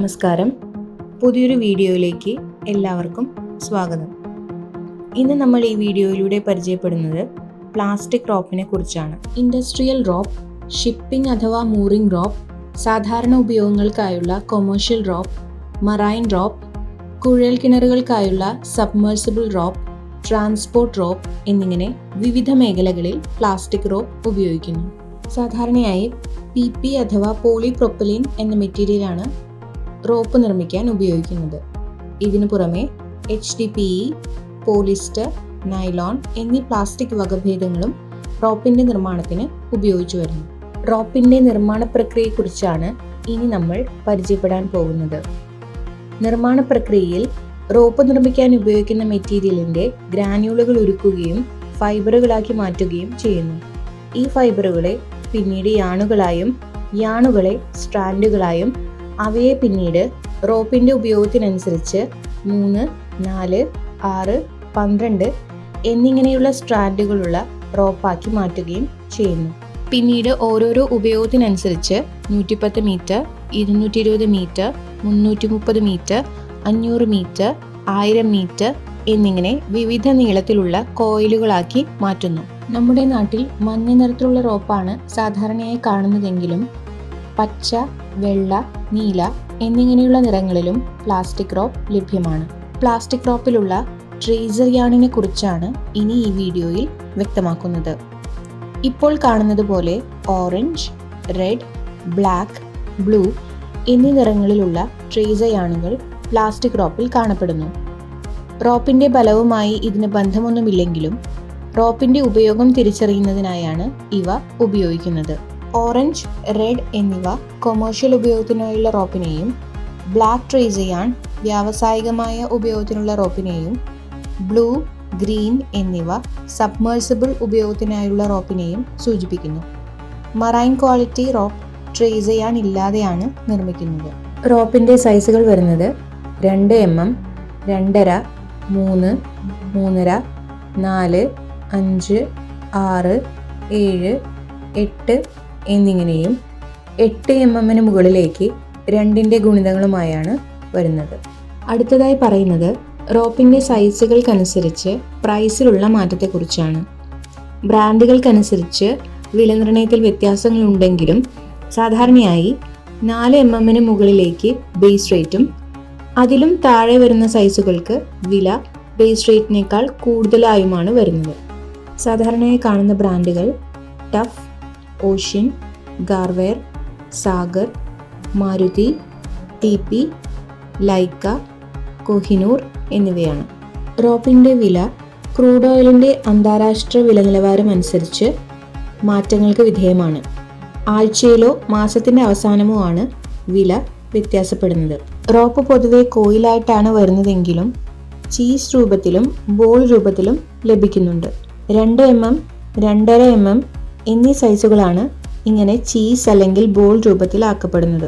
നമസ്കാരം. പുതിയൊരു വീഡിയോയിലേക്ക് എല്ലാവർക്കും സ്വാഗതം. ഇന്ന് നമ്മൾ ഈ വീഡിയോയിലൂടെ പരിചയപ്പെടുന്നത് പ്ലാസ്റ്റിക് റോപ്പിനെ കുറിച്ചാണ്. ഇൻഡസ്ട്രിയൽ റോപ്പ്, ഷിപ്പിംഗ് അഥവാ മൂറിംഗ് റോപ്പ്, സാധാരണ ഉപയോഗങ്ങൾക്കായുള്ള കൊമേഴ്ഷ്യൽ റോപ്പ്, മറൈൻ റോപ്പ്, കുഴൽ കിണറുകൾക്കായുള്ള സബ്മേഴ്സിബിൾ റോപ്പ്, ട്രാൻസ്പോർട്ട് റോപ്പ് എന്നിങ്ങനെ വിവിധ മേഖലകളിൽ പ്ലാസ്റ്റിക് റോപ്പ് ഉപയോഗിക്കുന്നു. സാധാരണയായി PP അഥവാ പോളിപ്രൊപ്പലിൻ എന്ന മെറ്റീരിയലാണ് റോപ്പ് നിർമ്മിക്കാൻ ഉപയോഗിക്കുന്നത്. ഇതിനു പുറമെ HDPE, പോളിസ്റ്റർ, നൈലോൺ എന്നീ പ്ലാസ്റ്റിക് വകഭേദങ്ങളും റോപ്പിന്റെ നിർമ്മാണത്തിന് ഉപയോഗിച്ചു വരുന്നു. റോപ്പിന്റെ നിർമ്മാണ പ്രക്രിയയെക്കുറിച്ചാണ് ഇനി നമ്മൾ പരിചയപ്പെടാൻ പോകുന്നത്. നിർമ്മാണ പ്രക്രിയയിൽ റോപ്പ് നിർമ്മിക്കാൻ ഉപയോഗിക്കുന്ന മെറ്റീരിയലിന്റെ ഗ്രാന്യൂളുകൾ ഉരുക്കുകയും ഫൈബറുകളാക്കി മാറ്റുകയും ചെയ്യുന്നു. ഈ ഫൈബറുകളെ പിന്നീട് യാണുകളായും യാണുകളെ സ്ട്രാൻഡുകളായും അവയെ പിന്നീട് റോപ്പിന്റെ ഉപയോഗത്തിനനുസരിച്ച് 3, 4, 6, 12 എന്നിങ്ങനെയുള്ള സ്ട്രാൻഡുകളുള്ള റോപ്പാക്കി മാറ്റുകയും ചെയ്യുന്നു. പിന്നീട് ഓരോരോ ഉപയോഗത്തിനനുസരിച്ച് 110 metre, 220 metre, 330 metre, 500 metre, 1000 metre എന്നിങ്ങനെ വിവിധ നീളത്തിലുള്ള കോയിലുകളാക്കി മാറ്റുന്നു. നമ്മുടെ നാട്ടിൽ മഞ്ഞ നിറത്തിലുള്ള റോപ്പാണ് സാധാരണയായി കാണുന്നതെങ്കിലും പച്ച, വെള്ള, നീല എന്നിങ്ങനെയുള്ള നിറങ്ങളിലും പ്ലാസ്റ്റിക് റോപ്പ് ലഭ്യമാണ്. പ്ലാസ്റ്റിക് റോപ്പിലുള്ള ട്രേസർ യാണിനെ കുറിച്ചാണ് ഇനി ഈ വീഡിയോയിൽ വ്യക്തമാക്കുന്നത്. ഇപ്പോൾ കാണുന്നത് പോലെ ഓറഞ്ച്, റെഡ്, ബ്ലാക്ക്, ബ്ലൂ എന്നീ നിറങ്ങളിലുള്ള ട്രേസർ യാണുകൾ പ്ലാസ്റ്റിക് റോപ്പിൽ കാണപ്പെടുന്നു. റോപ്പിന്റെ ബലവുമായി ഇതിന് ബന്ധമൊന്നുമില്ലെങ്കിലും റോപ്പിന്റെ ഉപയോഗം തിരിച്ചറിയുന്നതിനായാണ് ഇവ ഉപയോഗിക്കുന്നത്. ഓറഞ്ച്, റെഡ് എന്നിവ കൊമേഴ്ഷ്യൽ ഉപയോഗത്തിനായുള്ള റോപ്പിനെയും, ബ്ലാക്ക് ട്രേസർ യാൺ വ്യാവസായികമായ ഉപയോഗത്തിനുള്ള റോപ്പിനെയും, ബ്ലൂ, ഗ്രീൻ എന്നിവ സബ്മേഴ്സിബിൾ ഉപയോഗത്തിനായുള്ള റോപ്പിനെയും സൂചിപ്പിക്കുന്നു. Marine quality rope tracer yarn ഇല്ലാതെയാണ് നിർമ്മിക്കുന്നത്. റോപ്പിന്റെ സൈസുകൾ വരുന്നത് 2 mm, 2.5, 3, 3.5, 4, 5, 6, 7, 8 എന്നിങ്ങനെയും 8 mm മുകളിലേക്ക് 2ന്റെ ഗുണിതങ്ങളുമായാണ് വരുന്നത്. അടുത്തതായി പറയുന്നത് റോപ്പിന്റെ സൈസുകൾക്കനുസരിച്ച് പ്രൈസിലുള്ള മാറ്റത്തെക്കുറിച്ചാണ്. ബ്രാൻഡുകൾക്കനുസരിച്ച് വില നിർണ്ണയത്തിൽ വ്യത്യാസങ്ങളുണ്ടെങ്കിലും സാധാരണയായി 4 mm മുകളിലേക്ക് ബേസ് റേറ്റും അതിലും താഴെ വരുന്ന സൈസുകൾക്ക് വില ബേസ് റേറ്റിനേക്കാൾ കൂടുതലായുമാണ് വരുന്നത്. സാധാരണയായി കാണുന്ന ബ്രാൻഡുകൾ tough, ocean, Garware, Sagar, Maruti, TP, Lyca, Kohinoor എന്നിവയാണ്. റോപ്പിന്റെ വില ക്രൂഡ് ഓയിലിന്റെ അന്താരാഷ്ട്ര വില നിലവാരം അനുസരിച്ച് മാറ്റങ്ങൾക്ക് വിധേയമാണ്. ആഴ്ചയിലോ മാസത്തിന്റെ അവസാനമോ ആണ് വില വ്യത്യാസപ്പെടുന്നത്. റോപ്പ് പൊതുവെ കോയിലായിട്ടാണ് വരുന്നതെങ്കിലും ചീസ് രൂപത്തിലും ബോൾ രൂപത്തിലും ലഭിക്കുന്നുണ്ട്. 2 mm, 2.5 mm എന്നീ സൈസുകളാണ് ഇങ്ങനെ ചീസ് അല്ലെങ്കിൽ ബോൾ രൂപത്തിൽ ആക്കപ്പെടുന്നത്.